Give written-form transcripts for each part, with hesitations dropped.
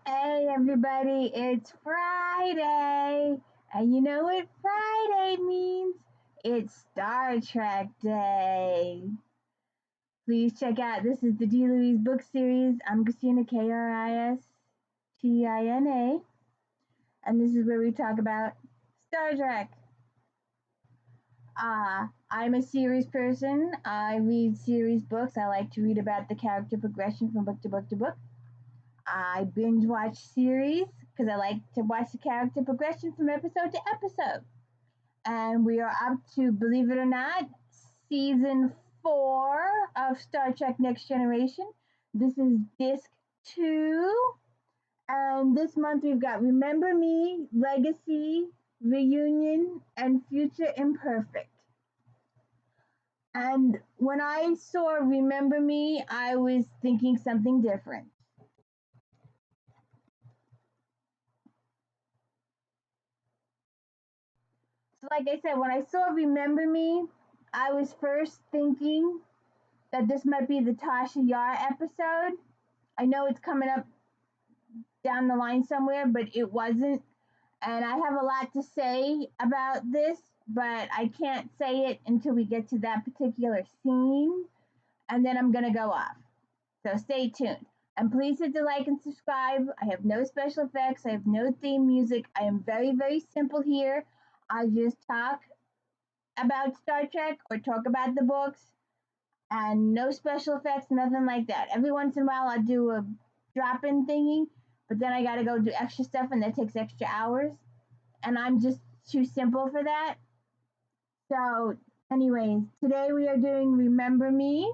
Hey everybody, it's Friday. And you know what Friday means? It's Star Trek Day. Please check out this is the D. Louise book series. I'm Christina Kristina, and this is where we talk about Star Trek. I'm a series person. I read series books. I like to read about the character progression from book to book to book. I binge watch series because I like to watch the character progression from episode to episode. And we are up to, believe it or not, season 4 of Star Trek Next Generation. This is disc 2. And this month we've got Remember Me, Legacy, Reunion, and Future Imperfect. And when I saw Remember Me, I was thinking something different. So, like I said, when I saw Remember Me, I was first thinking that this might be the Tasha Yar episode. I know it's coming up down the line somewhere, but it wasn't. And I have a lot to say about this, but I can't say it until we get to that particular scene. And then I'm going to go off. So stay tuned. And please hit the like and subscribe. I have no special effects. I have no theme music. I am very, very simple here. I just talk about Star Trek or talk about the books and no special effects, nothing like that. Every once in a while I'll do a drop in thingy, but then I gotta go do extra stuff and that takes extra hours. And I'm just too simple for that. So, anyways, today we are doing Remember Me.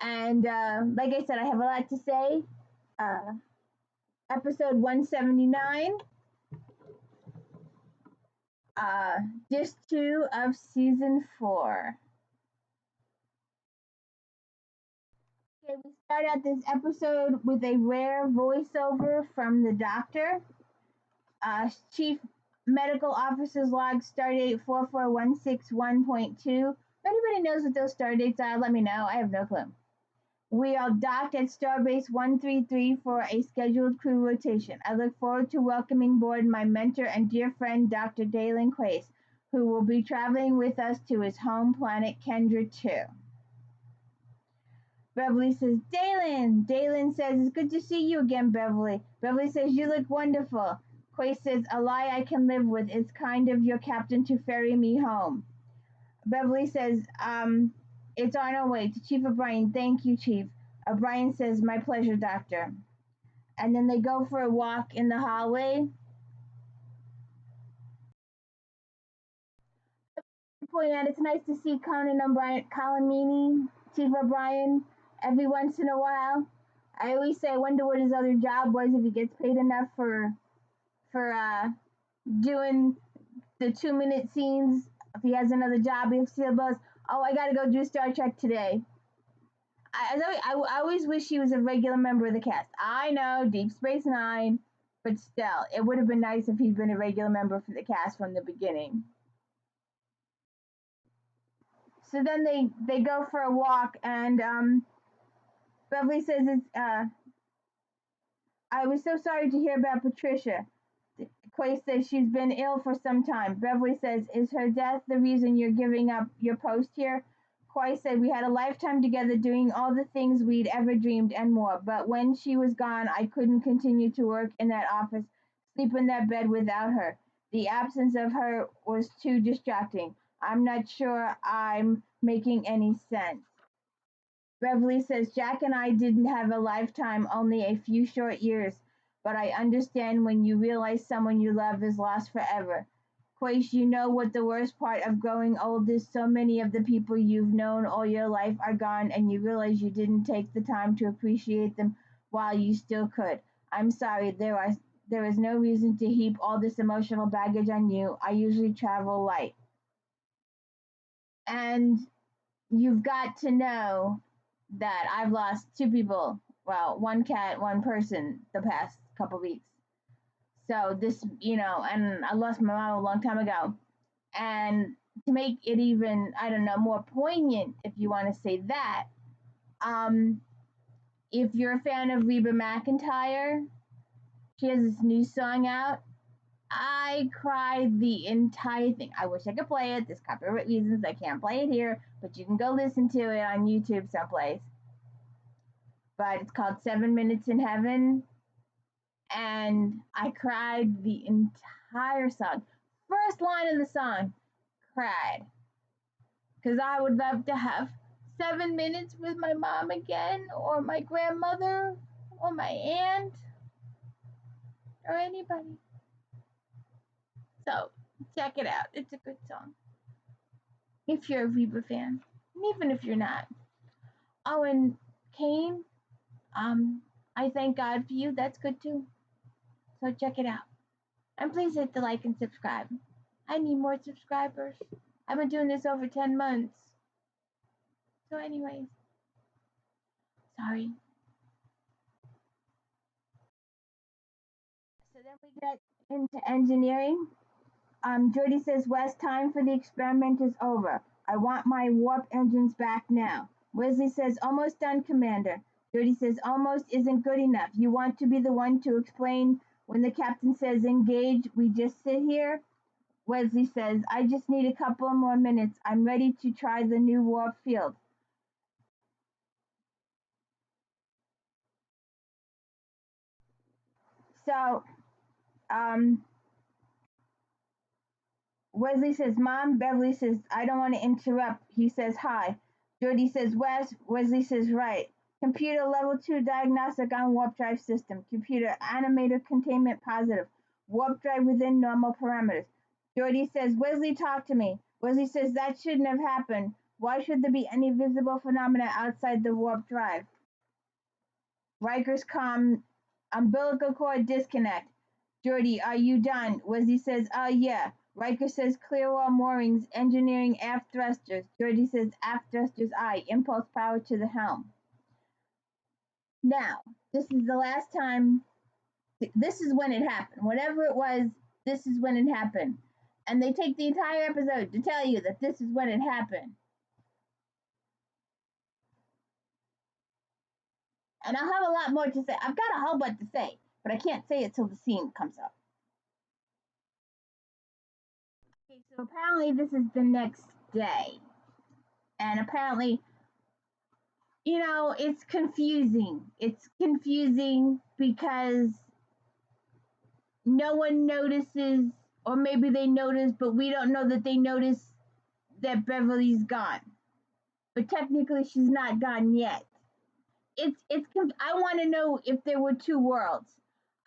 And like I said, I have a lot to say. Uh, episode 179, uh, disc 2 of season 4. Okay, we start out this episode with a rare voiceover from the doctor. Chief Medical Officer's log, stardate 44161.2. If anybody knows what those stardates are, let me know. I have no clue. We are docked at Starbase 133 for a scheduled crew rotation. I look forward to welcoming aboard my mentor and dear friend, Dr. Dalen Quace, who will be traveling with us to his home planet, Kendra 2. Beverly says, Dalen! Dalen says, it's good to see you again, Beverly. Beverly says, you look wonderful. Quace says, a lie I can live with. It's kind of your captain to ferry me home. Beverly says, it's on our way to Chief O'Brien. Thank you, Chief. O'Brien says, my pleasure, Doctor. And then they go for a walk in the hallway. Point out, it's nice to see Conan O'Brien, Colomini, Chief O'Brien, every once in a while. I always say, I wonder what his other job was if he gets paid enough for doing the 2-minute scenes. If he has another job, if he goes, oh, I gotta go do Star Trek today. I always wish he was a regular member of the cast. I know, Deep Space Nine, but still, it would have been nice if he'd been a regular member for the cast from the beginning. So then they go for a walk, and Beverly says, I was so sorry to hear about Patricia. Quay says she's been ill for some time. Beverly says, is her death the reason you're giving up your post here? Quay said, we had a lifetime together doing all the things we'd ever dreamed and more. But when she was gone, I couldn't continue to work in that office, sleep in that bed without her. The absence of her was too distracting. I'm not sure I'm making any sense. Beverly says, Jack and I didn't have a lifetime, only a few short years, but I understand when you realize someone you love is lost forever. Quace, you know what the worst part of growing old is. So many of the people you've known all your life are gone, and you realize you didn't take the time to appreciate them while you still could. I'm sorry, there is no reason to heap all this emotional baggage on you. I usually travel light. And you've got to know that I've lost 2 people. Well, 1 cat, 1 person the past couple weeks. So this, and I lost my mom a long time ago. And to make it even, I don't know, more poignant, if you want to say that, if you're a fan of Reba McEntire, she has this new song out. I cried the entire thing. I wish I could play it. There's copyright reasons I can't play it here, but you can go listen to it on YouTube someplace. But it's called 7 Minutes in Heaven, and I cried the entire song. First line of the song, cried. Because I would love to have 7 minutes with my mom again, or my grandmother, or my aunt, or anybody. So check it out. It's a good song. If you're a Reba fan, and even if you're not. Oh, and Kane, I thank God for you. That's good too. So check it out. And please hit the like and subscribe. I need more subscribers. I've been doing this over 10 months. So anyways, sorry. So then we get into engineering. Jody says, Wes, time for the experiment is over. I want my warp engines back now. Wesley says, almost done, Commander. Jody says, almost isn't good enough. You want to be the one to explain when the captain says engage, we just sit here? Wesley says, I just need a couple more minutes. I'm ready to try the new warp field. So, Wesley says, Mom. Beverly says, I don't want to interrupt. He says, hi. Jody says, Wes. Wesley says, right. Computer level 2 diagnostic on warp drive system. Computer animator containment positive. Warp drive within normal parameters. Jody says, Wesley, talk to me. Wesley says, that shouldn't have happened. Why should there be any visible phenomena outside the warp drive? Riker's comm, umbilical cord disconnect. Jody, are you done? Wesley says, yeah. Riker says, clear all moorings, engineering aft thrusters. Jody says, aft thrusters aye, impulse power to the helm. Now, this is the last time, this is when it happened. Whatever it was, this is when it happened. And they take the entire episode to tell you that this is when it happened. And I'll have a lot more to say. I've got a whole bunch to say, but I can't say it till the scene comes up. Okay, so apparently this is the next day. And apparently, it's confusing. It's confusing because no one notices, or maybe they notice, but we don't know that they notice that Beverly's gone. But technically, she's not gone yet. I want to know if there were two worlds.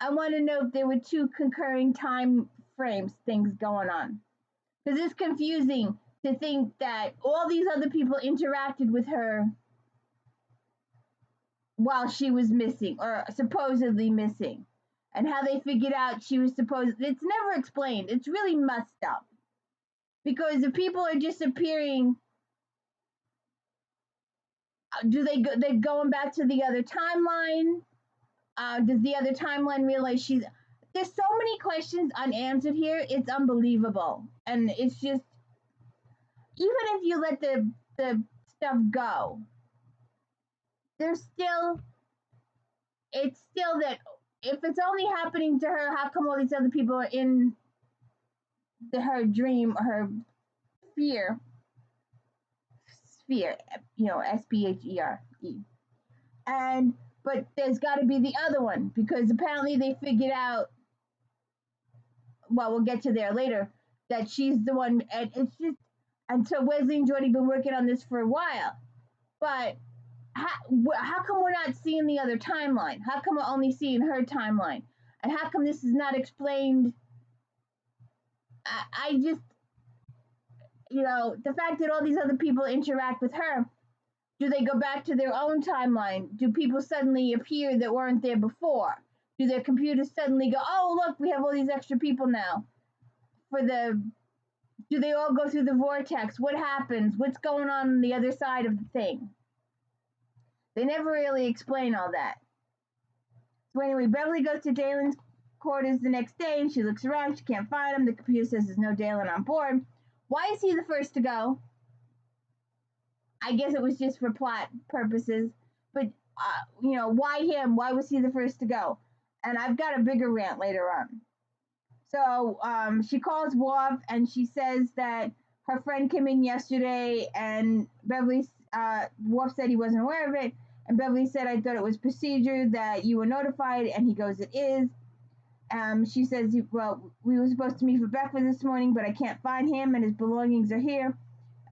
I want to know if there were two concurring time frames things going on. Because it's confusing to think that all these other people interacted with her while she was missing or supposedly missing, and how they figured out she was supposed. It's never explained. It's really messed up because if people are disappearing, do they're going back to the other timeline? Does the other timeline realize she's? There's so many questions unanswered here. It's unbelievable, and it's just even if you let the stuff go, there's still it's still that if it's only happening to her, how come all these other people are in her dream or her sphere? Sphere, SPHERE. And but there's got to be the other one because apparently they figured out. Well, we'll get to there later. That she's the one, and it's just. And so Wesley and Jody been working on this for a while, but how come we're not seeing the other timeline? How come we're only seeing her timeline? And how come this is not explained? I just, the fact that all these other people interact with her, do they go back to their own timeline? Do people suddenly appear that weren't there before? Do their computers suddenly go, oh, look, we have all these extra people now? Do they all go through the vortex? What happens? What's going on the other side of the thing? They never really explain all that. So anyway, Beverly goes to Dalen's quarters the next day and she looks around. She can't find him. The computer says there's no Dalen on board. Why is he the first to go? I guess it was just for plot purposes. But why him? Why was he the first to go? And I've got a bigger rant later on. So she calls Worf and she says that her friend came in yesterday and Worf said he wasn't aware of it. And Beverly said, I thought it was procedure that you were notified. And he goes, it is. She says, well, we were supposed to meet for breakfast this morning, but I can't find him and his belongings are here.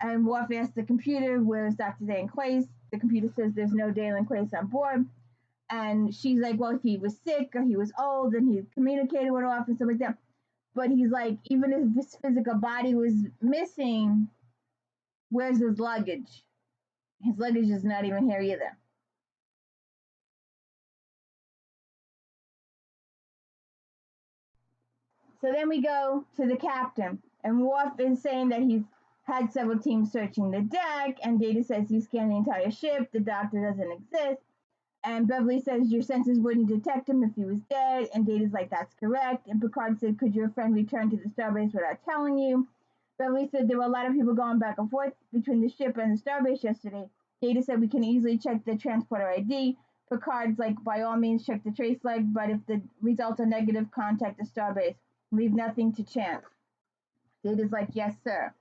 And Worf asks the computer, where's Dr. Dan Quace? The computer says there's no Dalen Quace on board. And she's like, well, if he was sick or he was old and he communicated with Worf and stuff like that. But he's like, even if his physical body was missing, where's his luggage? His luggage is not even here either. So then we go to the captain, and Worf is saying that he's had several teams searching the deck, and Data says he scanned the entire ship, the doctor doesn't exist, and Beverly says your senses wouldn't detect him if he was dead, and Data's like, that's correct, and Picard said, could your friend return to the starbase without telling you? Beverly said there were a lot of people going back and forth between the ship and the starbase yesterday. Data said we can easily check the transporter ID. Picard's like, by all means, check the trace leg, but if the results are negative, contact the starbase. Leave nothing to chance. Data's like, yes, sir.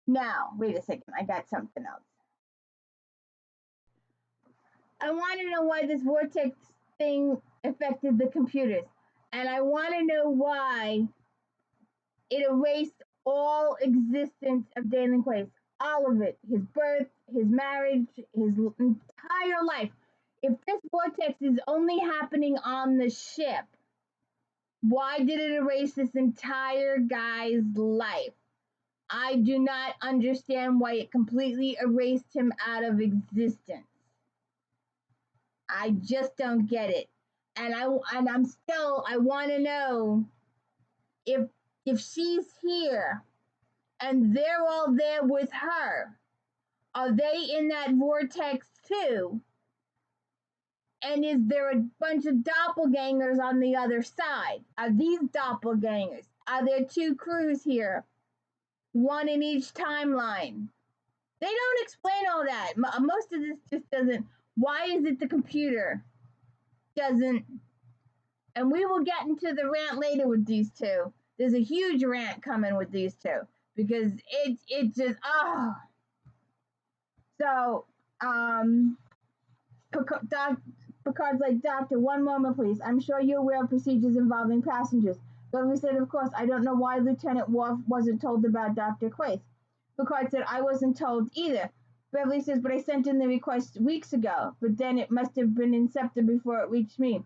Now, wait a second, I got something else. I want to know why this vortex thing affected the computers. And I want to know why it erased all existence of Dalen Quace. All of it. His birth, his marriage, his entire life. If this vortex is only happening on the ship, why did it erase this entire guy's life? I do not understand why it completely erased him out of existence. I just don't get it. And I want to know if she's here and they're all there with her. Are they in that vortex too? And is there a bunch of doppelgangers on the other side? Are these doppelgangers? Are there two crews here? One in each timeline. They don't explain all that. Most of this just doesn't. Why is it the computer doesn't? And we will get into the rant later with these two. There's a huge rant coming with these two because it just So Picard's like, Doctor, one moment, please. I'm sure you're aware of procedures involving passengers. Beverly said, of course, I don't know why Lieutenant Worf wasn't told about Dr. Quace. Picard said, I wasn't told either. Beverly says, but I sent in the request weeks ago, but then it must have been incepted before it reached me.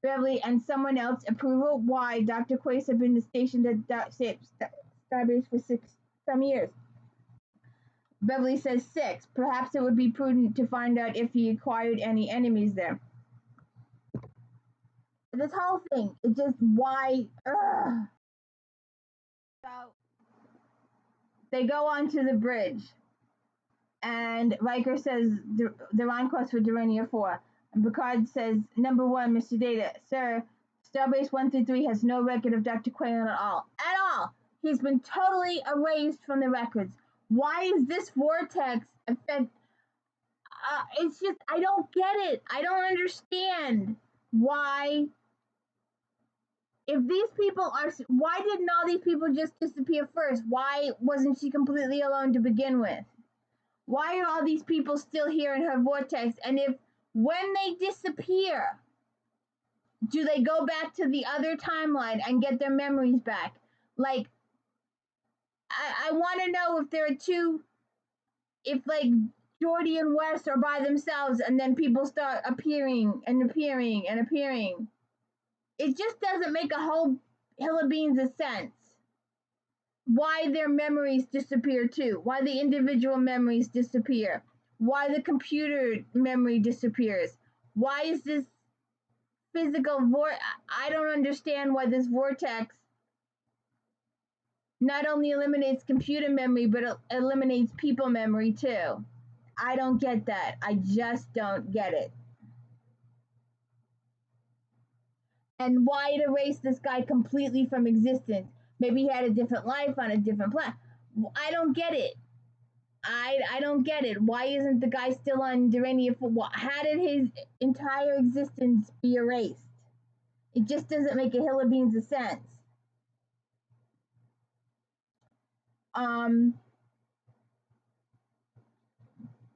Beverly and someone else approval why Dr. Quace had been stationed at Starbase for some years. Beverly says 6. Perhaps it would be prudent to find out if he acquired any enemies there. This whole thing, it just, why? Ugh. So they go onto the bridge, and Riker says they're on course for Durania 4. And Picard says, number 1, Mr. Data, sir, Starbase 133 has no record of Dr. Quayle at all. At all! He's been totally erased from the records. Why is this vortex affect? It's just, I don't get it. I don't understand why. If these people are, why didn't all these people just disappear first? Why wasn't she completely alone to begin with? Why are all these people still here in her vortex? And if, when they disappear, do they go back to the other timeline and get their memories back? Like, I want to know if there are two, if like Geordi and West are by themselves and then people start appearing and appearing and appearing. It just doesn't make a whole hill of beans of sense. Why their memories disappear too. Why the individual memories disappear. Why the computer memory disappears. Why is this physical I don't understand why this vortex not only eliminates computer memory, but it eliminates people memory too. I don't get that. I just don't get it. And why it erased this guy completely from existence? Maybe he had a different life on a different planet. I don't get it. I don't get it. Why isn't the guy still on Durania for what? How did his entire existence be erased? It just doesn't make a hill of beans of sense. Um,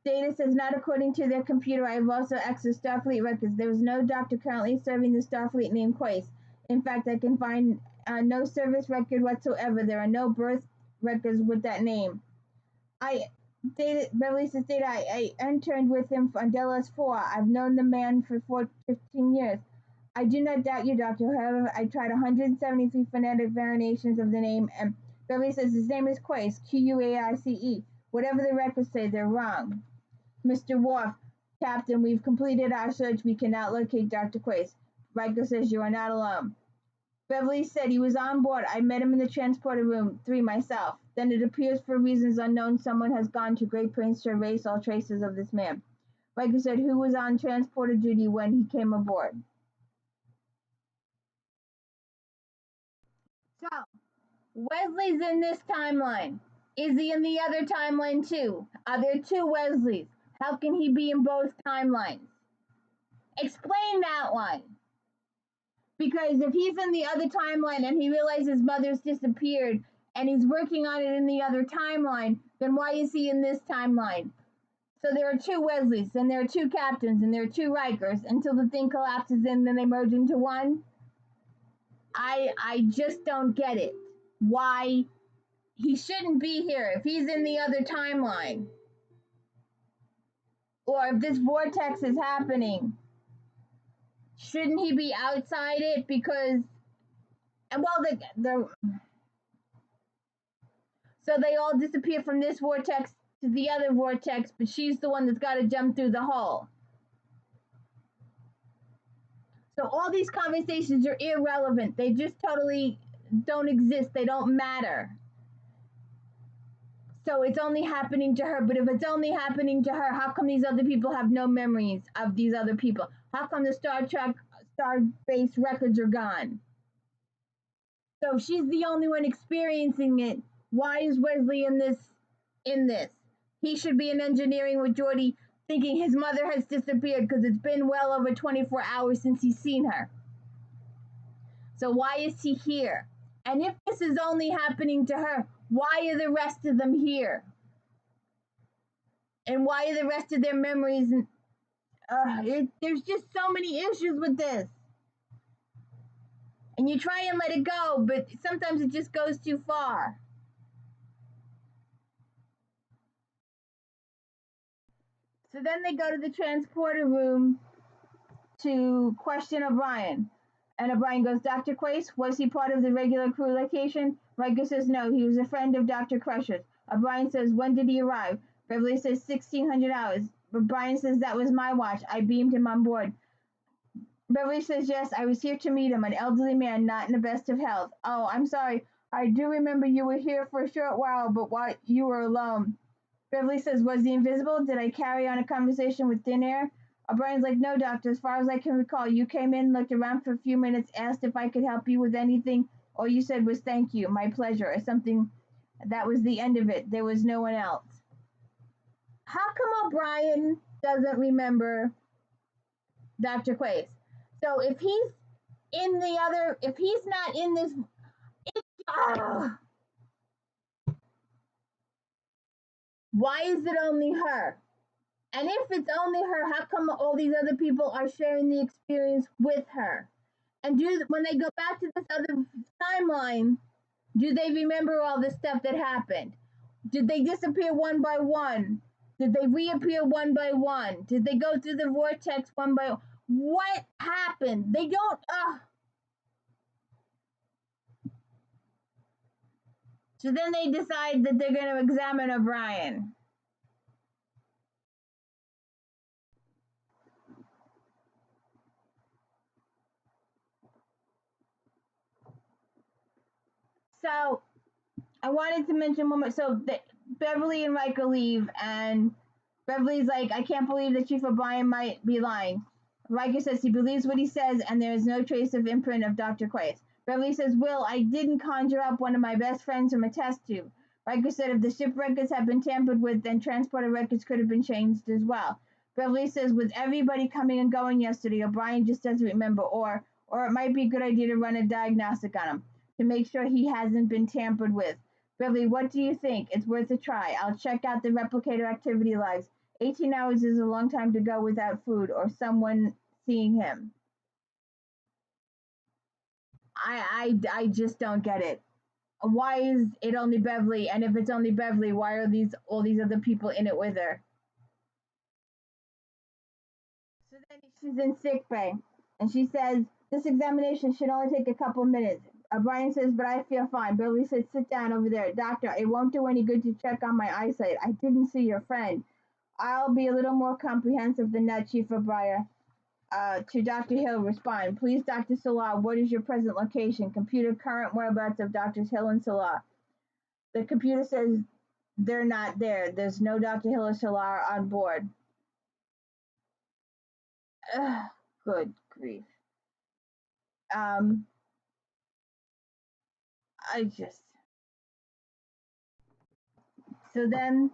Data says not according to their computer. I have also accessed Starfleet records. There is no doctor currently serving the Starfleet named Quace. In fact, I can find no service record whatsoever. There are no birth records with that name. Beverly says, Data, I interned with him on Delos 4. I've known the man for 15 years. I do not doubt you, Doctor. However, I tried 173 phonetic variations of the name, and Beverly says his name is Quaice, Quaice. Whatever the records say, they're wrong. Mr. Worf, Captain, we've completed our search. We cannot locate Dr. Quaice. Riker says you are not alone. Beverly said he was on board. I met him in the transporter room 3 myself. Then it appears for reasons unknown someone has gone to Great Plains to erase all traces of this man. Riker said who was on transporter duty when he came aboard. So, Wesley's in this timeline. Is he in the other timeline too? Are there 2 Wesleys? How can he be in both timelines? Explain that one. Because if he's in the other timeline and he realizes his mother's disappeared and he's working on it in the other timeline, then why is he in this timeline? So there are 2 Wesleys and there are 2 captains and there are 2 Rikers until the thing collapses and then they merge into one. I just don't get it. Why he shouldn't be here if he's in the other timeline. Or if this vortex is happening, shouldn't he be outside it? Because, well, so they all disappear from this vortex to the other vortex, but she's the one that's got to jump through the hole. So all these conversations are irrelevant. They just totally don't exist. They don't matter. So it's only happening to her. But if it's only happening to her, how come these other people have no memories of these other people? How come the Starbase records are gone? So if she's the only one experiencing it, why is Wesley in this? He should be in engineering with Geordi, thinking his mother has disappeared because it's been well over 24 hours since he's seen her. So why is he here? And if this is only happening to her, why are the rest of them here? And why are the rest of their memories? There's just so many issues with this. And you try and let it go, but sometimes it just goes too far. So then they go to the transporter room to question O'Brien. And O'Brien goes, Dr. Quaice, was he part of the regular crew location? Riker says no, he was a friend of Dr. Crusher's. O'Brien says, when did he arrive? Beverly says 1600 hours. O'Brien says that was my watch. I beamed him on board. Beverly says, yes, I was here to meet him, an elderly man, not in the best of health. Oh, I'm sorry. I do remember you were here for a short while, but why you were alone. Beverly says, was he invisible? Did I carry on a conversation with thin air? O'Brien's like, no, doctor, as far as I can recall, you came in, looked around for a few minutes, asked if I could help you with anything. All you said was thank you, my pleasure, or something. That was the end of it. There was no one else. How come O'Brien doesn't remember Dr. Quaice? So if he's not in this, why is it only her? And if it's only her, how come all these other people are sharing the experience with her? And when they go back to this other timeline, do they remember all the stuff that happened? Did they disappear one by one? Did they reappear one by one? Did they go through the vortex one by one? What happened? They don't. So then they decide that they're going to examine O'Brien. So I wanted to mention one more. So Beverly and Riker leave, and Beverly's like, I can't believe that Chief O'Brien might be lying. Riker says he believes what he says, and there is no trace of imprint of Dr. Quaice. Beverly says, Will, I didn't conjure up one of my best friends from a test tube. Riker said if the ship records had been tampered with, then transporter records could have been changed as well. Beverly says with everybody coming and going yesterday, O'Brien just doesn't remember, or it might be a good idea to run a diagnostic on him to make sure he hasn't been tampered with. Beverly, what do you think? It's worth a try. I'll check out the replicator activity logs. 18 hours is a long time to go without food or someone seeing him. I just don't get it. Why is it only Beverly? And if it's only Beverly, why are all these other people in it with her? So then she's in sick bay, and she says this examination should only take a couple minutes. Brian says, but I feel fine. Beverly says, sit down over there. Doctor, it won't do any good to check on my eyesight. I didn't see your friend. I'll be a little more comprehensive than that, Chief O'Brien. To Dr. Hill, respond. Please, Dr. Salah, what is your present location? Computer, current whereabouts of Drs. Hill and Salah. The computer says they're not there. There's no Dr. Hill or Salah on board. Ugh, good grief. I just. So then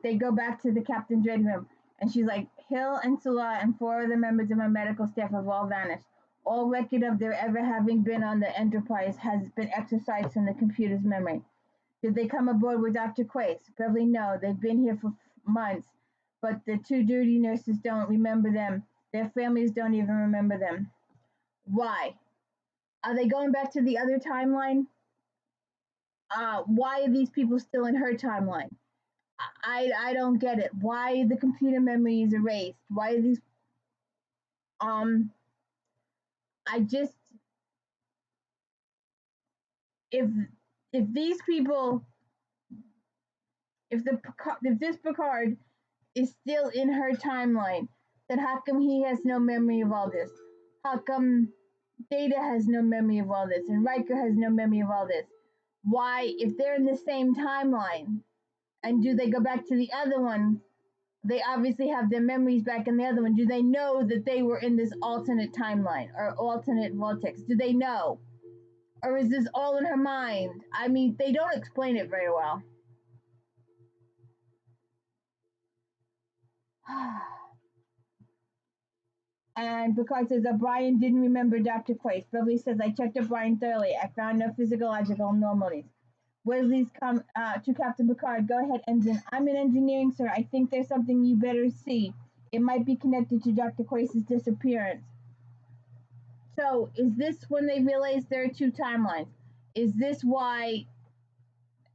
they go back to the captain's red room, and she's like, Hill and Salah and 4 other members of my medical staff have all vanished. All record of their ever having been on the Enterprise has been exercised from the computer's memory. Did they come aboard with Dr. Quace? Beverly, no. They've been here for months, but the 2 duty nurses don't remember them. Their families don't even remember them. Why? Are they going back to the other timeline? Why are these people still in her timeline? I don't get it. Why the computer memory is erased? Why are these I just if these people if this Picard is still in her timeline, then how come he has no memory of all this? How come Data has no memory of all this and Riker has no memory of all this? Why, if they're in the same timeline, and do they go back to the other one? They obviously have their memories back in the other one. Do they know that they were in this alternate timeline or alternate vortex? Do they know? Or is this all in her mind? I mean, they don't explain it very well. And Picard says O'Brien didn't remember Dr. Quace. Beverly says, I checked O'Brien thoroughly. I found no physiological anomalies. Wesley's come to Captain Picard. Go ahead, Ensign. I'm in engineering, sir. I think there's something you better see. It might be connected to Dr. Quace's disappearance. So, is this when they realize there are 2 timelines? Is this why...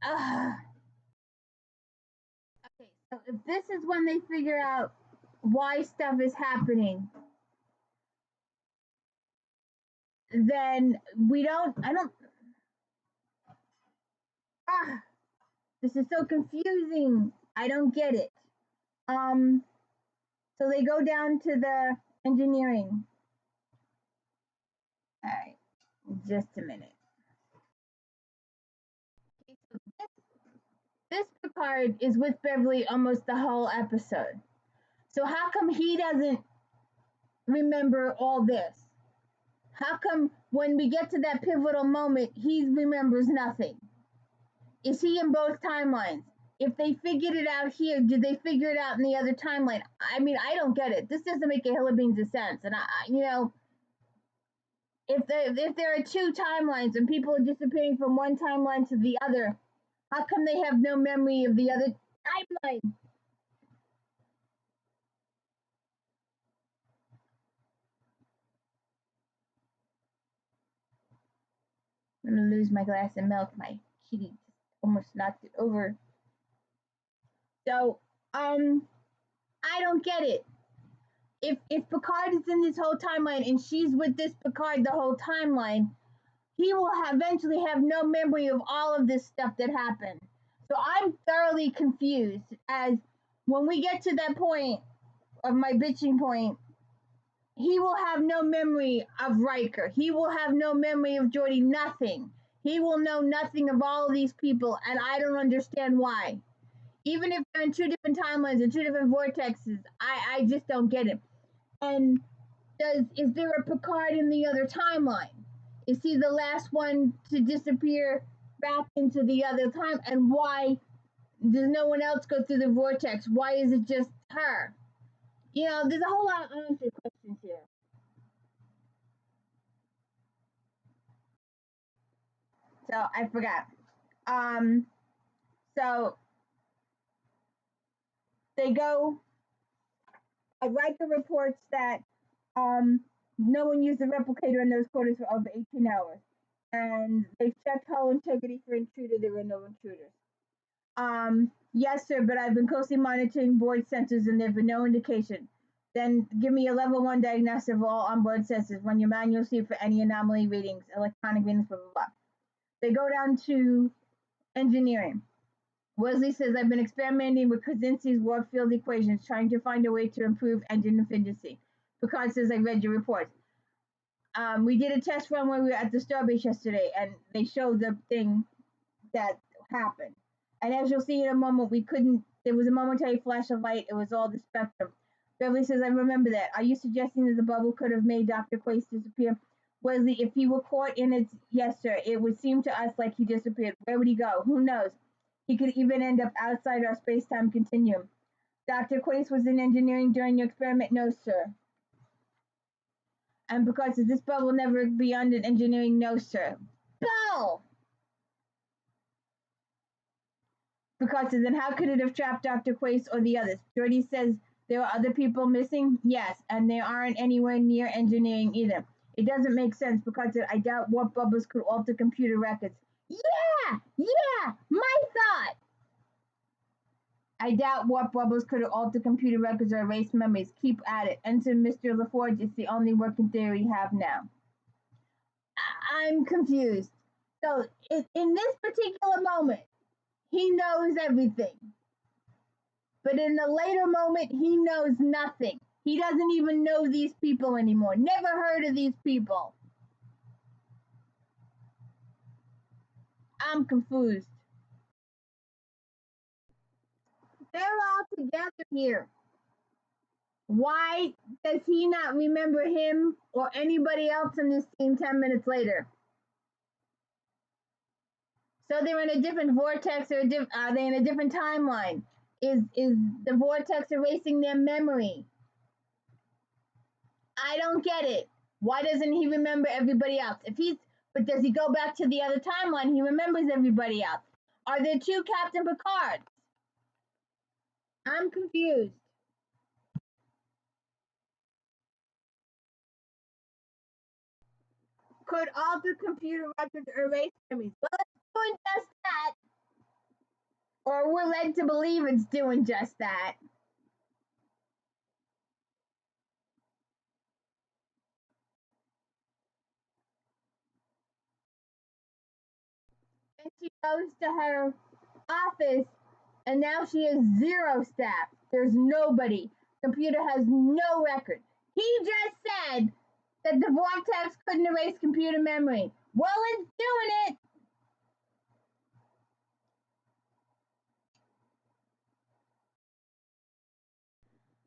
Okay, so if this is when they figure out why stuff is happening, then this is so confusing. I don't get it. So they go down to the engineering. All right, just a minute. Okay, so this Picard is with Beverly almost the whole episode. So how come he doesn't remember all this? How come when we get to that pivotal moment, he remembers nothing? Is he in both timelines? If they figured it out here, did they figure it out in the other timeline? I mean, I don't get it. This doesn't make a hill of beans of sense. And if there are 2 timelines and people are disappearing from one timeline to the other, how come they have no memory of the other timeline? I'm gonna lose my glass of milk. My kitty almost knocked it over. So, I don't get it. If Picard is in this whole timeline and she's with this Picard the whole timeline, he will eventually have no memory of all of this stuff that happened. So I'm thoroughly confused as when we get to that point of my bitching point, he will have no memory of Riker. He will have no memory of Geordi, nothing. He will know nothing of all of these people, and I don't understand why. Even if they're in 2 different timelines and 2 different vortexes, I just don't get it. And is there a Picard in the other timeline? Is he the last one to disappear back into the other time, and why does no one else go through the vortex? Why is it just her? You know, there's a whole lot of unanswered questions here. So I forgot. Um, so they go. Riker reports that um, no one used the replicator in those quarters for over 18 hours, and they checked hull integrity for intruder. There were no intruders. Yes, sir, but I've been closely monitoring board sensors and there've been no indication. Then give me a level 1 diagnosis of all onboard sensors. Run your manual, see for any anomaly readings, electronic readings, blah, blah, blah. They go down to engineering. Wesley says, I've been experimenting with Krasinski's warp field equations, trying to find a way to improve engine efficiency. Picard says, I read your report. We did a test run when we were at the starbase yesterday, and they showed the thing that happened. And as you'll see in a moment, there was a momentary flash of light. It was all the spectrum. Beverly says, I remember that. Are you suggesting that the bubble could have made Dr. Quace disappear? Wesley, if he were caught in it, yes, sir. It would seem to us like he disappeared. Where would he go? Who knows? He could even end up outside our space-time continuum. Dr. Quace was in engineering during your experiment? No, sir. And because of this bubble never beyond an engineering? No, sir. Bill! Because then how could it have trapped Dr. Quace or the others? Jordy says there are other people missing? Yes, and they aren't anywhere near engineering either. It doesn't make sense because I doubt warp bubbles could alter computer records. Yeah, my thought. I doubt warp bubbles could alter computer records or erase memories. Keep at it. Enter Mr. LaForge. It's the only working theory we have now. I'm confused. So in this particular moment, he knows everything. But in a later moment, he knows nothing. He doesn't even know these people anymore. Never heard of these people. I'm confused. They're all together here. Why does he not remember him or anybody else in this scene 10 minutes later? So they're in a different vortex, or are they in a different timeline? Is the vortex erasing their memory? I don't get it. Why doesn't he remember everybody else? But does he go back to the other timeline? He remembers everybody else. Are there two Captain Picards? I'm confused. Could alter computer records erase memories? Well, it's doing just that. Or we're led to believe it's doing just that. And she goes to her office, and now she has 0 staff. There's nobody. Computer has no record. He just said that the vortex couldn't erase computer memory. Well, it's doing it.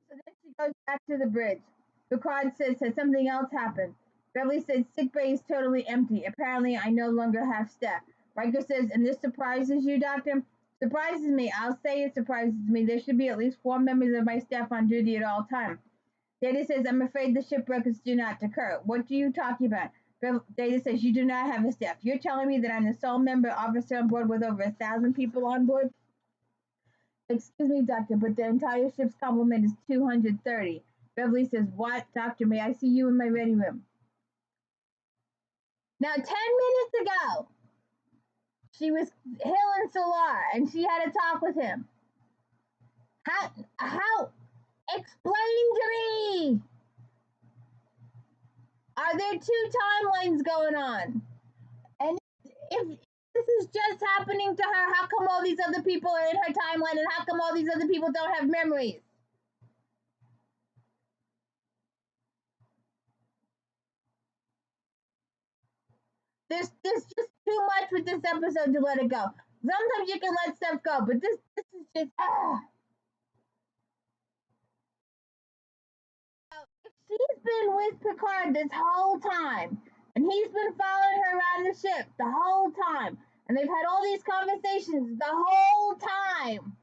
So then she goes back to the bridge. Picard says, has something else happened? Beverly says, sick bay is totally empty. Apparently, I no longer have staff. Riker says, and this surprises you, Doctor? Surprises me. I'll say it surprises me. There should be at least 4 members of my staff on duty at all times. Data says, I'm afraid the ship records do not occur. What are you talking about? Data says, you do not have a staff. You're telling me that I'm the sole member officer on board with over 1,000 people on board? Excuse me, Doctor, but the entire ship's complement is 230. Beverly says, what? Doctor, may I see you in my ready room? Now, 10 minutes ago, she was hailing Solar, and she had a talk with him. How? Explain to me! Are there 2 timelines going on? And if this is just happening to her, how come all these other people are in her timeline, and how come all these other people don't have memories? There's just too much with this episode to let it go. Sometimes you can let stuff go, but this is just If she's been with Picard this whole time, and he's been following her around the ship the whole time, And they've had all these conversations the whole time.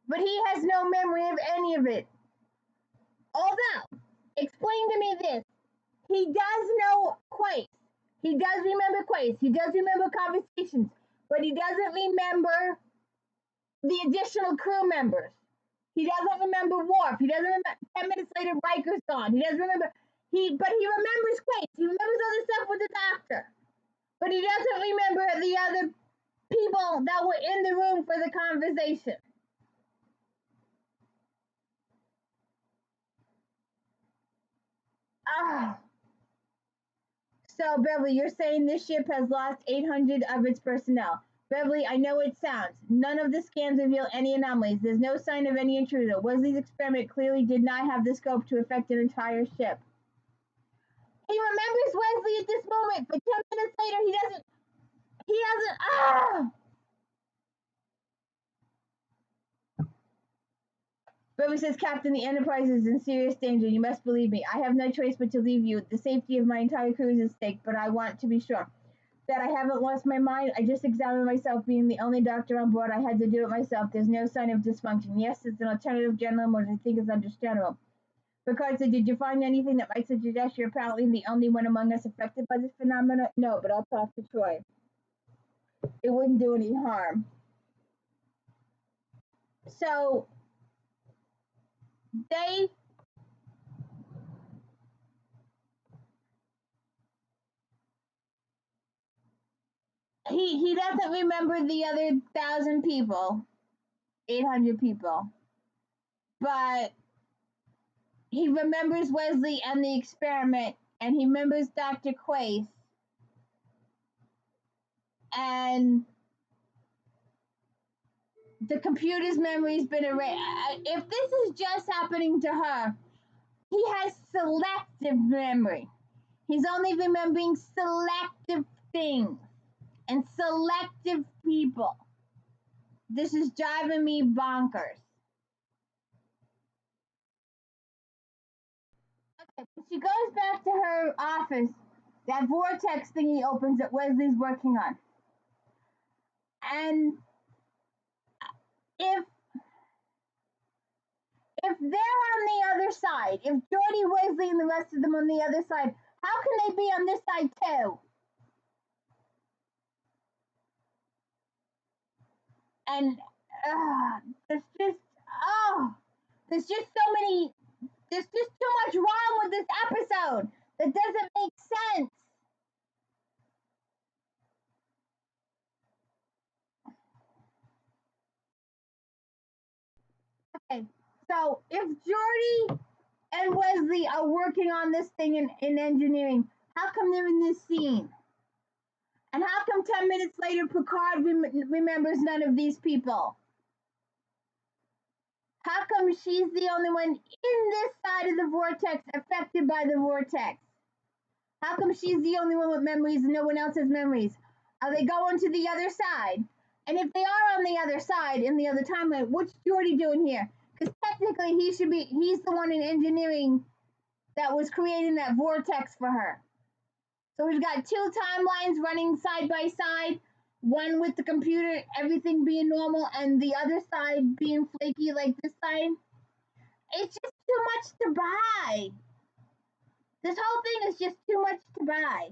But he has no memory of any of it. Although, explain to me this. He does know Quace. He does remember Quace. He does remember conversations. But he doesn't remember the additional crew members. He doesn't remember Worf. He doesn't remember 10 minutes later Riker's gone. He doesn't remember but he remembers Quace. He remembers all the stuff with the doctor. But he doesn't remember the other people that were in the room for the conversation. Ah. So, Beverly, you're saying this ship has lost 800 of its personnel. Beverly, I know it sounds. None of the scans reveal any anomalies. There's no sign of any intruder. Wesley's experiment clearly did not have the scope to affect an entire ship. He remembers Wesley at this moment, but 10 minutes later, he doesn't. Beverly says, Captain, the Enterprise is in serious danger. You must believe me. I have no choice but to leave you. The safety of my entire crew is at stake, but I want to be sure that I haven't lost my mind. I just examined myself. Being the only doctor on board, I had to do it myself. There's no sign of dysfunction. Yes, it's an alternative general, which I think is understandable. Picard said, did you find anything that might suggest you're apparently the only one among us affected by this phenomenon? No, but I'll talk to Troy. It wouldn't do any harm. So he doesn't remember the other 1,000 people, 800 people, but he remembers Wesley and the experiment, and he remembers Dr. Quace, and the computer's memory's been erased. If this is just happening to her, he has selective memory. He's only remembering selective things and selective people. This is driving me bonkers. Okay, when she goes back to her office, that vortex thingy opens that Wesley's working on. And if they're on the other side, if Geordi, Wesley, and the rest of them on the other side, how can they be on this side too? And there's just too much wrong with this episode that doesn't make sense. Okay, so if Geordi and Wesley are working on this thing in engineering, how come they're in this scene? And how come 10 minutes later Picard remembers none of these people? How come she's the only one in this side of the vortex affected by the vortex? How come she's the only one with memories and no one else has memories? Are they going to the other side? And if they are on the other side in the other timeline, what's Geordi doing here? Because technically he's the one in engineering that was creating that vortex for her. So we've got two timelines running side by side, one with the computer, everything being normal, and the other side being flaky like this side. It's just too much to buy. This whole thing is just too much to buy.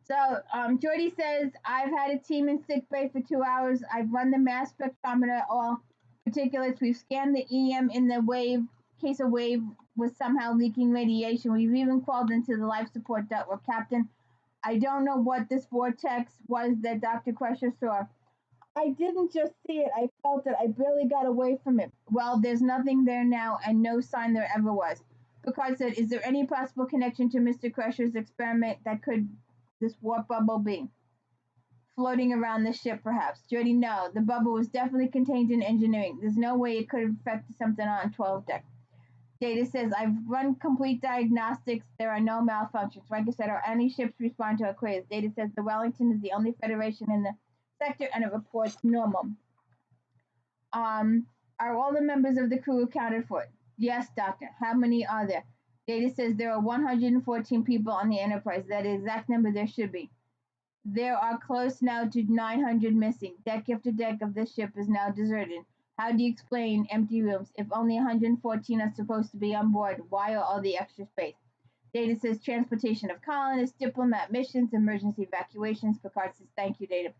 So Geordi says, I've had a team in sickbay for 2 hours. I've run the mass spectrometer, all particulates. We've scanned the EM in the wave, case a wave was somehow leaking radiation. We've even crawled into the life support ductwork. Captain, I don't know what this vortex was that Dr. Crusher saw. I didn't just see it. I felt it. I barely got away from it. Well, there's nothing there now and no sign there ever was. Picard said, is there any possible connection to Mr. Crusher's experiment that could this warp bubble be? Floating around the ship, perhaps. Geordi, no. The bubble was definitely contained in engineering. There's no way it could have affected something on 12 deck. Data says, I've run complete diagnostics. There are no malfunctions. Riker said, are any ships respond to our queries? Data says, the Wellington is the only Federation in the sector and it reports normal. Are all the members of the crew accounted for? Yes, Doctor. How many are there? Data says there are 114 people on the Enterprise. That is the exact number there should be. There are close now to 900 missing. Deck after deck of this ship is now deserted. How do you explain empty rooms? If only 114 are supposed to be on board, why are all the extra space? Data says transportation of colonists, diplomat missions, emergency evacuations. Picard says thank you, Data.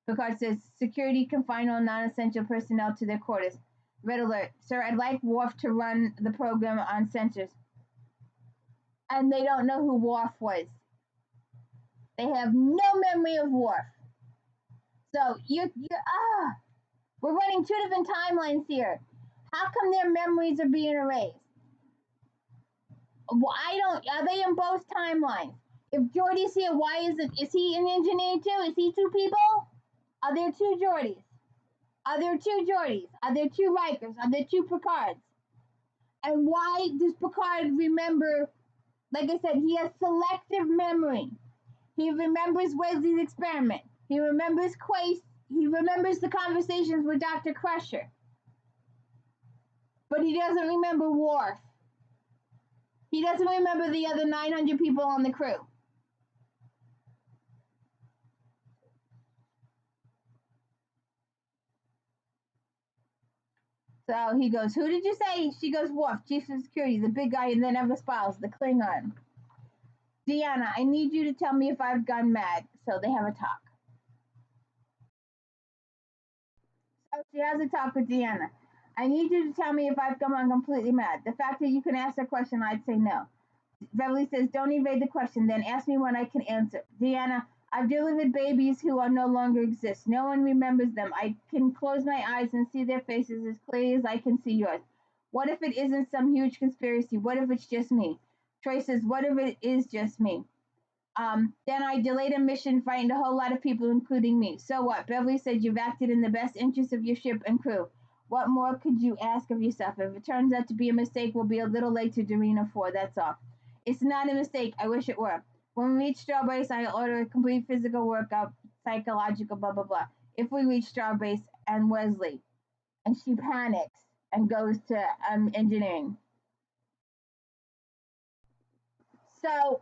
Picard says security confine all non-essential personnel to their quarters. Red alert. Sir, I'd like Worf to run the program on sensors. And they don't know who Worf was. They have no memory of Worf. So we're running two different timelines here. How come their memories are being erased? Are they in both timelines? If Geordie's here, why is he an engineer too? Is he two people? Are there two Geordies? Are there two Geordies? Are there two Rikers? Are there two Picards? And why does Picard remember, like I said, he has selective memory. He remembers Wesley's experiment. He remembers Quace. He remembers the conversations with Dr. Crusher. But he doesn't remember Worf. He doesn't remember the other 900 people on the crew. So he goes, who did you say? She goes, Worf, Chief of Security, the big guy, and then ever smiles, the Klingon. Deanna, I need you to tell me if I've gone mad. So they have a talk. So she has a talk with Deanna. I need you to tell me if I've gone completely mad. The fact that you can ask a question, I'd say no. Beverly says, don't evade the question, then ask me when I can answer. Deanna, I've delivered babies who are no longer exist. No one remembers them. I can close my eyes and see their faces as clearly as I can see yours. What if it isn't some huge conspiracy? What if it's just me? Troy says, what if it is just me? Then I delayed a mission, frightened a whole lot of people, including me. So what? Beverly said you've acted in the best interest of your ship and crew. What more could you ask of yourself? If it turns out to be a mistake, we'll be a little late to Dorina 4, that's all. It's not a mistake. I wish it were. When we reach Starbase, I'll order a complete physical workup, psychological, blah, blah, blah. If we reach Starbase and Wesley. And she panics and goes to engineering. So,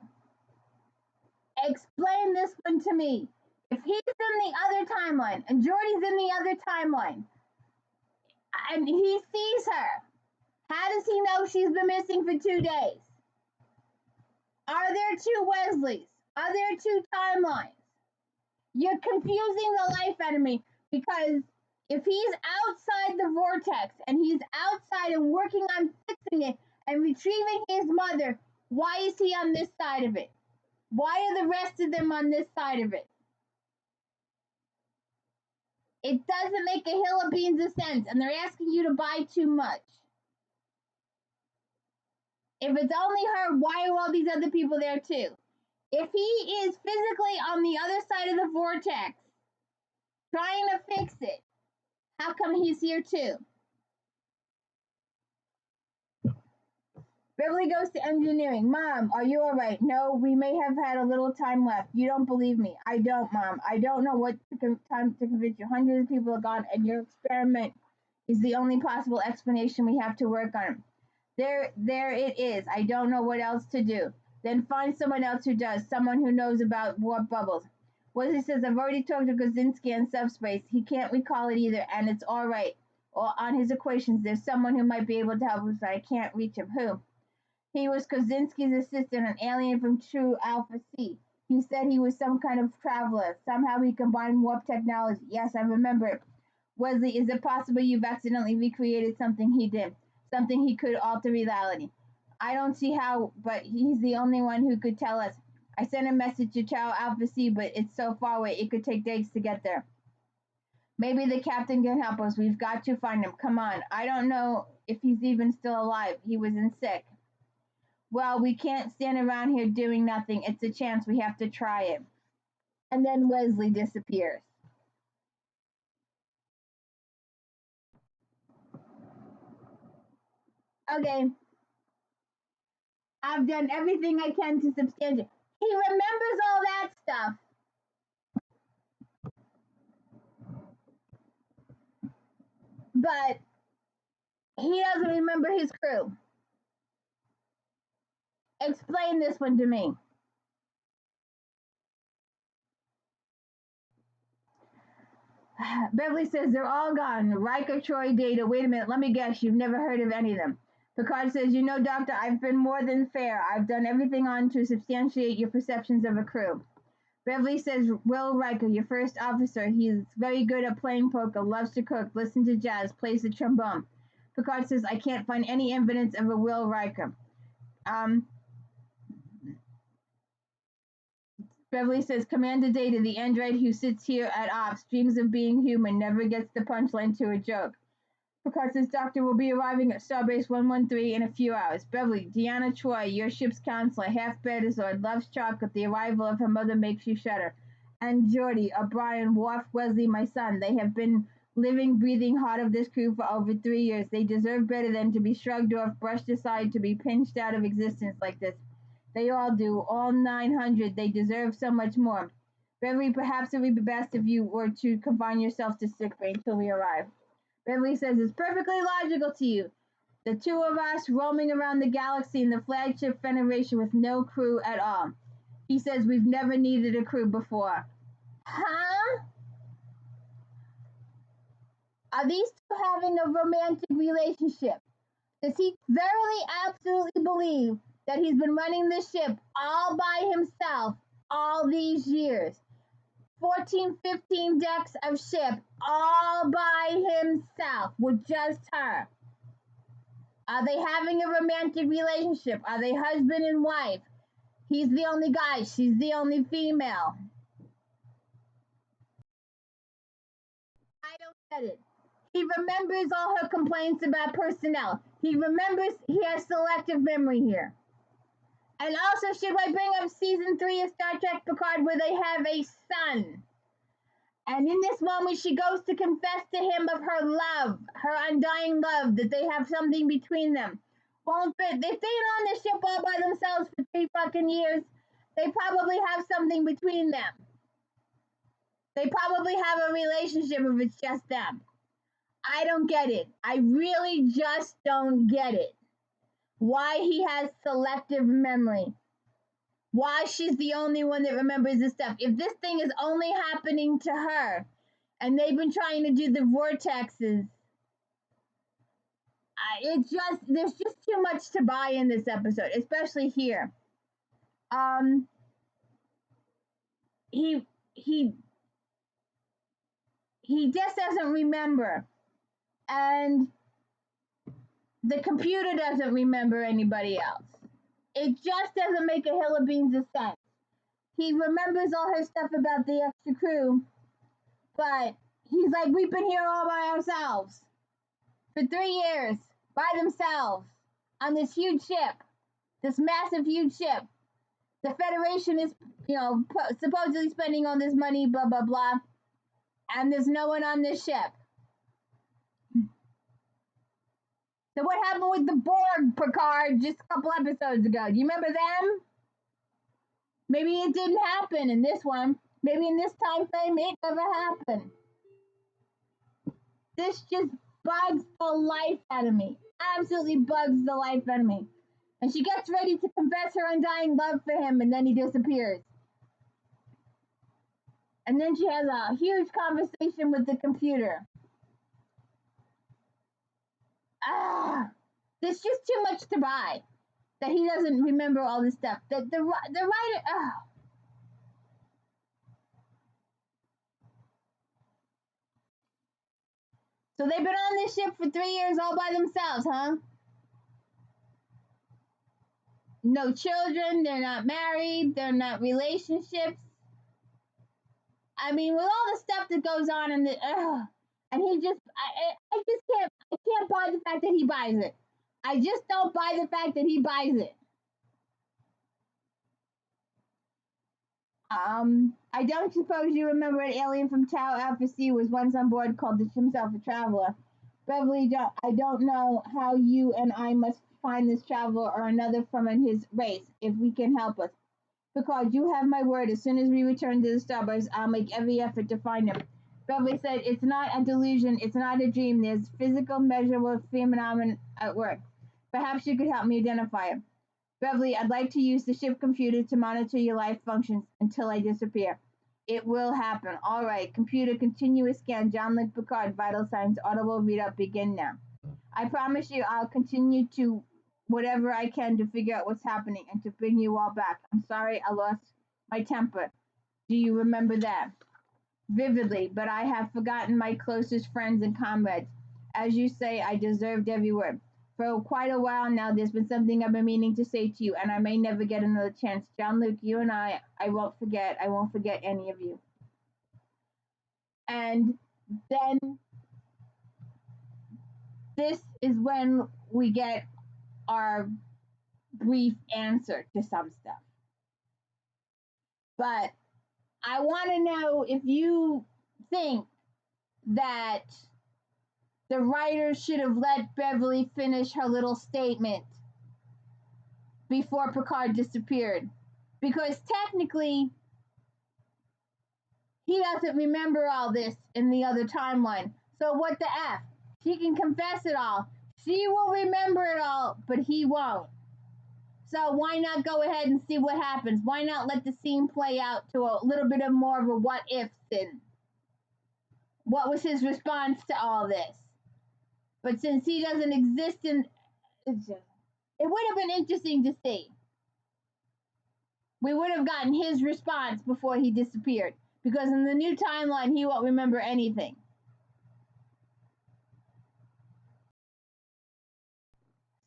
explain this one to me. If he's in the other timeline and Geordie's in the other timeline and he sees her, how does he know she's been missing for 2 days? Are there two Wesleys? Are there two timelines? You're confusing the life out of me because if he's outside the vortex and he's outside and working on fixing it and retrieving his mother, why is he on this side of it? Why are the rest of them on this side of it? It doesn't make a hill of beans of sense, and they're asking you to buy too much. If it's only her, why are all these other people there too? If he is physically on the other side of the vortex, trying to fix it, how come he's here too? Beverly goes to engineering. Mom, are you all right? No, we may have had a little time left. You don't believe me. I don't, Mom. I don't know what time to convince you. Hundreds of people are gone, and your experiment is the only possible explanation we have to work on. There it is. I don't know what else to do. Then find someone else who does, someone who knows about warp bubbles. Wesley says, I've already talked to Kozinski in subspace. He can't recall it either, and it's all right. Or on his equations, there's someone who might be able to help us, but I can't reach him. Who? He was Kozinski's assistant, an alien from True Alpha C. He said he was some kind of traveler. Somehow he combined warp technology. Yes, I remember it. Wesley, is it possible you've accidentally recreated something he did? Something he could alter reality? I don't see how, but he's the only one who could tell us. I sent a message to Chow Alpha C, but it's so far away it could take days to get there. Maybe the captain can help us. We've got to find him. Come on. I don't know if he's even still alive. He was in sick. Well, we can't stand around here doing nothing. It's a chance. We have to try it. And then Wesley disappears. Okay. I've done everything I can to substantiate. He remembers all that stuff. But he doesn't remember his crew. Explain this one to me. Beverly says they're all gone. Riker, Troy, Data. Wait a minute, let me guess. You've never heard of any of them. Picard says, you know, Doctor, I've been more than fair. I've done everything on to substantiate your perceptions of a crew. Beverly says, Will Riker, your first officer. He's very good at playing poker, loves to cook, listens to jazz, plays the trombone. Picard says, I can't find any evidence of a Will Riker. Beverly says, Commander Data, the android who sits here at Ops, dreams of being human, never gets the punchline to a joke. Picard says, Doctor will be arriving at Starbase 113 in a few hours. Beverly, Deanna Troy, your ship's counselor, half Betazord, loves chocolate. The arrival of her mother makes you shudder. And Geordi, O'Brien, Worf, Wesley, my son. They have been living, breathing heart of this crew for over 3 years. They deserve better than to be shrugged off, brushed aside, to be pinched out of existence like this. They all do, all 900. They deserve so much more. Beverly, perhaps it would be best if you were to confine yourself to sickbay until we arrive. Beverly says it's perfectly logical to you. The two of us roaming around the galaxy in the flagship Federation with no crew at all. He says we've never needed a crew before. Huh? Are these two having a romantic relationship? Does he verily absolutely believe that he's been running the ship all by himself all these years? 14, 15 decks of ship all by himself with just her. Are they having a romantic relationship? Are they husband and wife? He's the only guy, she's the only female. I don't get it. He remembers all her complaints about personnel. He remembers he has selective memory here. And also, should I bring up season 3 of Star Trek Picard where they have a son? And in this moment, she goes to confess to him of her love, her undying love, that they have something between them. Well, if they've been on the ship all by themselves for 3 fucking years, they probably have something between them. They probably have a relationship if it's just them. I don't get it. I really just don't get it. Why he has selective memory. Why she's the only one that remembers this stuff. If this thing is only happening to her, and they've been trying to do the vortexes, there's just too much to buy in this episode, especially here. He just doesn't remember, and the computer doesn't remember anybody else. It just doesn't make a hill of beans of sense. He remembers all her stuff about the extra crew, but he's like, we've been here all by ourselves for 3 years, by themselves, on this huge ship, this massive huge ship. The Federation is, supposedly spending all this money, blah, blah, blah, and there's no one on this ship. So what happened with the Borg, Picard, just a couple episodes ago? Do you remember them? Maybe it didn't happen in this one. Maybe in this time frame, it never happened. This just bugs the life out of me. Absolutely bugs the life out of me. And she gets ready to confess her undying love for him, and then he disappears. And then she has a huge conversation with the computer. There's just too much to buy. That he doesn't remember all this stuff. That the writer. So they've been on this ship for 3 years all by themselves, huh? No children, they're not married, they're not relationships. I mean, with all the stuff that goes on in the, and he just, I can't buy the fact that he buys it. I just don't buy the fact that he buys it. I don't suppose you remember an alien from Tau Alpha C was once on board called himself a traveler. Beverly, I don't know how you and I must find this traveler or another from his race, if we can help us. Because you have my word, as soon as we return to the Starbase, I'll make every effort to find him. Beverly said, it's not a delusion, it's not a dream, there's physical, measurable phenomenon at work. Perhaps you could help me identify him. Beverly, I'd like to use the ship computer to monitor your life functions until I disappear. It will happen. All right. Computer, continuous scan. Jean-Luc Picard, vital signs. Audible read up. Begin now. I promise you I'll continue to whatever I can to figure out what's happening and to bring you all back. I'm sorry I lost my temper. Do you remember that? Vividly, but I have forgotten my closest friends and comrades. As you say, I deserved every word. For quite a while now, there's been something I've been meaning to say to you, and I may never get another chance. Jean-Luc, you and I won't forget. I won't forget any of you. And then this is when we get our brief answer to some stuff. But I want to know if you think that the writers should have let Beverly finish her little statement before Picard disappeared. Because technically, he doesn't remember all this in the other timeline. So what the F? She can confess it all. She will remember it all, but he won't. So why not go ahead and see what happens? Why not let the scene play out to a little bit of more of a what if then? What was his response to all this? But since he doesn't exist in it would have been interesting to see. We would have gotten his response before he disappeared. Because in the new timeline, he won't remember anything.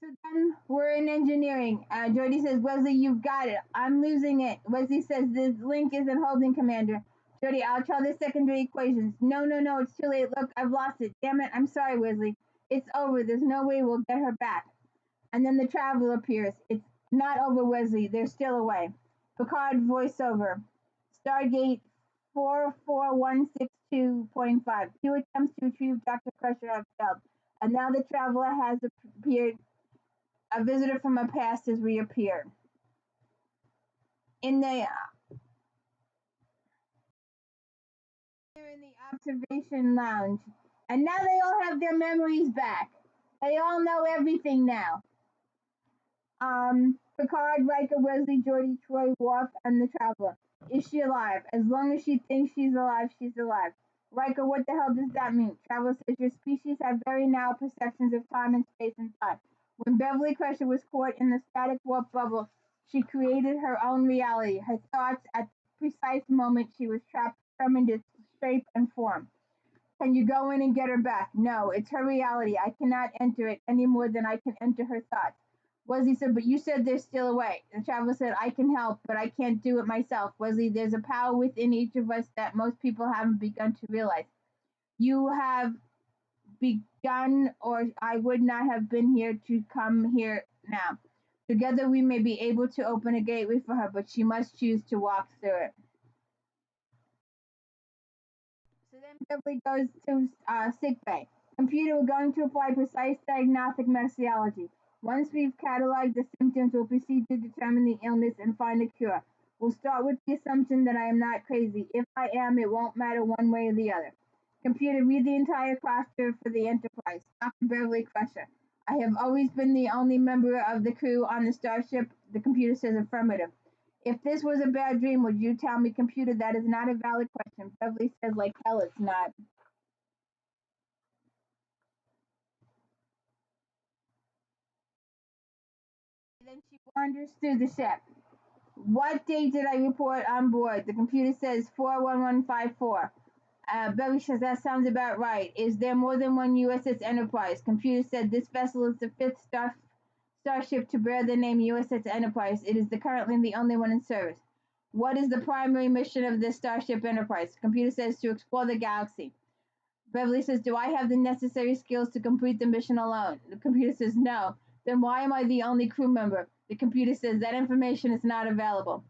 So then we're in engineering. Jody says, Wesley, you've got it. I'm losing it. Wesley says, this link isn't holding, Commander. Jody, I'll try the secondary equations. No, it's too late. Look, I've lost it. Damn it, I'm sorry, Wesley. It's over. There's no way we'll get her back. And then the traveler appears. It's not over, Wesley. They're still away. Picard voiceover. Stargate 44162.5. 2 attempts to retrieve Dr. Crusher have failed. And now the traveler has appeared. A visitor from a past has reappeared. They're in the observation lounge. And now they all have their memories back. They all know everything now. Picard, Riker, Wesley, Geordi, Troy, Worf, and the Traveler. Is she alive? As long as she thinks she's alive, she's alive. Riker, what the hell does that mean? Traveler says your species have very narrow perceptions of time and space and time. When Beverly Crusher was caught in the static warp bubble, she created her own reality. Her thoughts at the precise moment she was trapped determined its shape and form. Can you go in and get her back? No, it's her reality. I cannot enter it any more than I can enter her thoughts. Wesley said, but you said they're still away. The traveler said, I can help, but I can't do it myself. Wesley, there's a power within each of us that most people haven't begun to realize. You have begun, or I would not have been here to come here now. Together we may be able to open a gateway for her, but she must choose to walk through it. So then Beverly goes to sick bay. Computer, we're going to apply precise diagnostic methodology. Once we've cataloged the symptoms, we'll proceed to determine the illness and find a cure. We'll start with the assumption that I am not crazy. If I am, it won't matter one way or the other. Computer, read the entire roster for the Enterprise. Dr. Beverly Crusher. I have always been the only member of the crew on the starship. The computer says affirmative. If this was a bad dream, would you tell me, computer? That is not a valid question. Beverly says, like hell, it's not. Then she wanders through the ship. What date did I report on board? The computer says 41154. Beverly says, that sounds about right. Is there more than one USS Enterprise? Computer said, this vessel is the fifth starship to bear the name USS Enterprise. It is currently the only one in service. What is the primary mission of this Starship Enterprise? Computer says, to explore the galaxy. Beverly says, do I have the necessary skills to complete the mission alone? The computer says, no. Then why am I the only crew member? The computer says, that information is not available.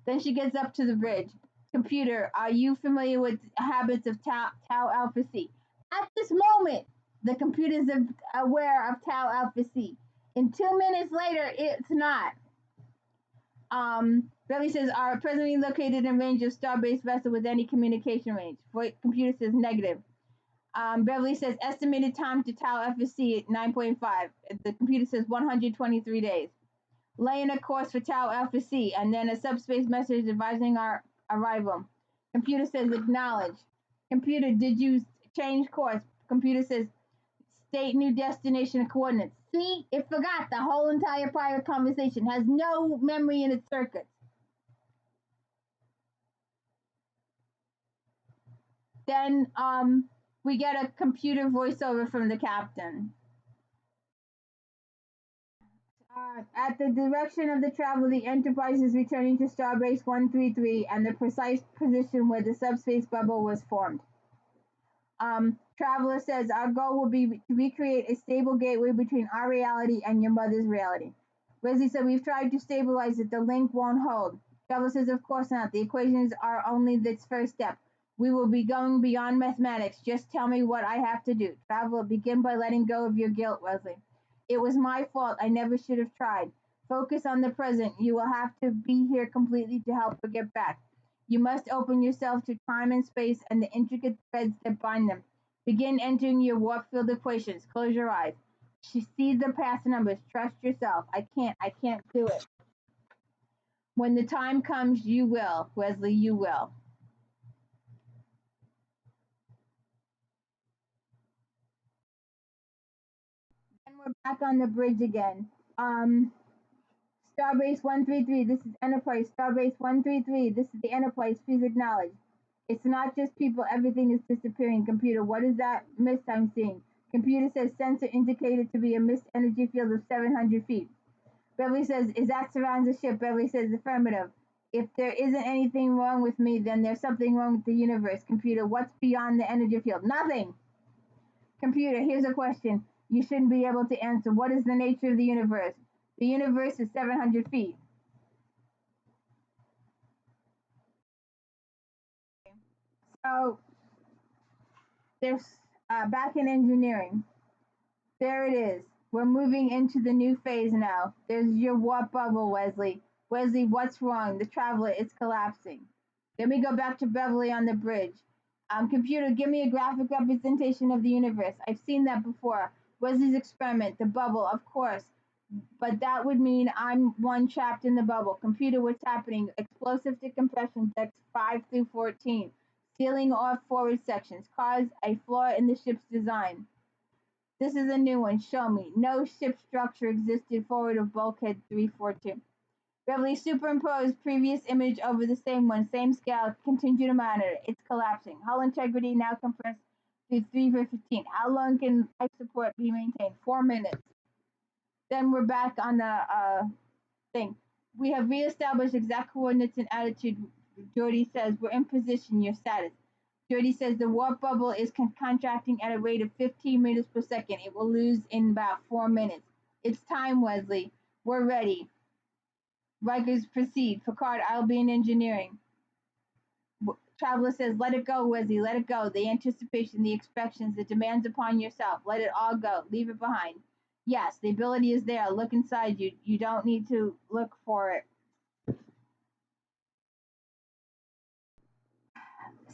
Then she gets up to the bridge. Computer, are you familiar with habits of Tau Alpha C? At this moment, the computer is aware of Tau Alpha C. In 2 minutes later, it's not. Beverly says, are presently located in range of star-based vessel with any communication range. Computer says negative. Beverly says, estimated time to Tau FSC at 9.5. The computer says 123 days. laying a course for Tau Alpha C, and then a subspace message advising our arrival. Computer says acknowledge. Computer, did you change course? Computer says state new destination coordinates. See, it forgot the whole entire prior conversation, has no memory in its circuits. Then we get a computer voiceover from the captain. At the direction of the traveler, the Enterprise is returning to Starbase 133 and the precise position where the subspace bubble was formed. Traveler says, our goal will be to recreate a stable gateway between our reality and your mother's reality. Wesley said, we've tried to stabilize it. The link won't hold. Traveler says, of course not. The equations are only this first step. We will be going beyond mathematics. Just tell me what I have to do. Traveler, begin by letting go of your guilt, Wesley. It was my fault. I never should have tried. Focus on the present. You will have to be here completely to help her get back. You must open yourself to time and space and the intricate threads that bind them. Begin entering your warp field equations. Close your eyes. See the past numbers. Trust yourself. I can't do it. When the time comes, you will, Wesley, you will. And we're back on the bridge again. Starbase 133, this is Enterprise. Starbase 133, this is the Enterprise. Please acknowledge. It's not just people, everything is disappearing. Computer, what is that mist I'm seeing? Computer says sensor indicated to be a mist energy field of 700 feet. Beverly says, is that surrounds the ship? Beverly says, affirmative. If there isn't anything wrong with me, then there's something wrong with the universe. Computer, what's beyond the energy field? Nothing. Computer, here's a question you shouldn't be able to answer. What is the nature of the universe? The universe is 700 feet. So there's back in engineering. There it is. We're moving into the new phase now. There's your warp bubble, Wesley. Wesley, what's wrong? The traveler is collapsing. Then we go back to Beverly on the bridge. Computer, give me a graphic representation of the universe. I've seen that before. Wesley's experiment, the bubble, of course. But that would mean I'm one trapped in the bubble. Computer, what's happening? Explosive decompression, decks 5 through 14. Sealing off forward sections. Cause a flaw in the ship's design. This is a new one. Show me. No ship structure existed forward of bulkhead 342. Beverly superimposed previous image over the same one. Same scale. Continue to monitor. It's collapsing. Hull integrity now compressed to 3 for 15. How long can life support be maintained? 4 minutes. Then we're back on the thing. We have reestablished exact coordinates and attitude. Geordi says, we're in position, your status. Geordi says the warp bubble is contracting at a rate of 15 meters per second. It will lose in about 4 minutes. It's time, Wesley. We're ready. Rikers proceed. Picard, I'll be in engineering. Traveler says, let it go, Wesley. Let it go. The anticipation, the expectations, the demands upon yourself. Let it all go. Leave it behind. Yes, the ability is there. Look inside you. You don't need to look for it.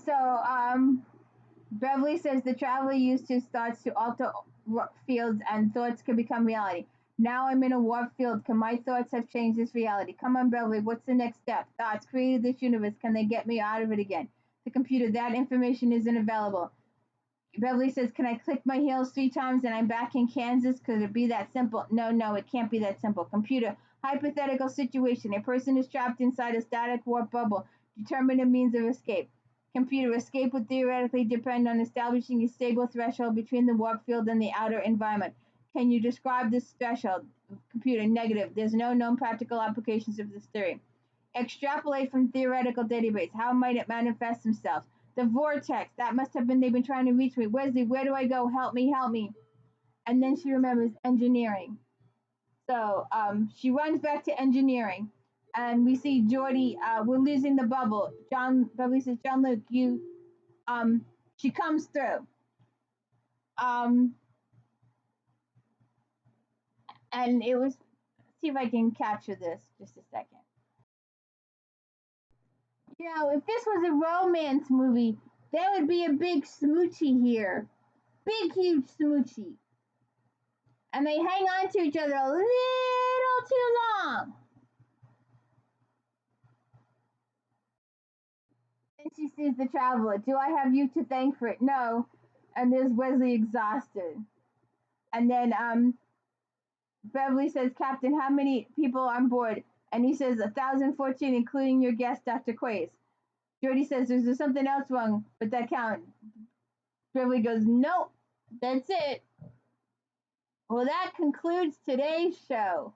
So, Beverly says the traveler used his thoughts to alter fields and thoughts can become reality. Now I'm in a warp field. Can my thoughts have changed this reality? Come on, Beverly. What's the next step? Thoughts created this universe. Can they get me out of it again? The computer, that information isn't available. Beverly says, can I click my heels 3 times and I'm back in Kansas? Could it be that simple? No, it can't be that simple. Computer, hypothetical situation. A person is trapped inside a static warp bubble. Determine a means of escape. Computer, escape would theoretically depend on establishing a stable threshold between the warp field and the outer environment. Can you describe this threshold? Computer, negative. There's no known practical applications of this theory. Extrapolate from theoretical database. How might it manifest themselves? The vortex. That must have been they've been trying to reach me. Wesley, where do I go? Help me, help me. And then she remembers engineering. So she runs back to engineering. And we see Geordi, we're losing the bubble. Beverly says, John Luke, she comes through. And it was, see if I can capture this just a second. You know, if this was a romance movie, there would be a big smoochie here. Big, huge smoochie. And they hang on to each other a little too long. And she sees the traveler. Do I have you to thank for it? No. And there's Wesley exhausted. And then Beverly says, Captain, how many people on board? And he says, 1,014, including your guest, Dr. Quays. Jody says, there's something else wrong with that count. Beverly goes, nope, that's it. Well, that concludes today's show.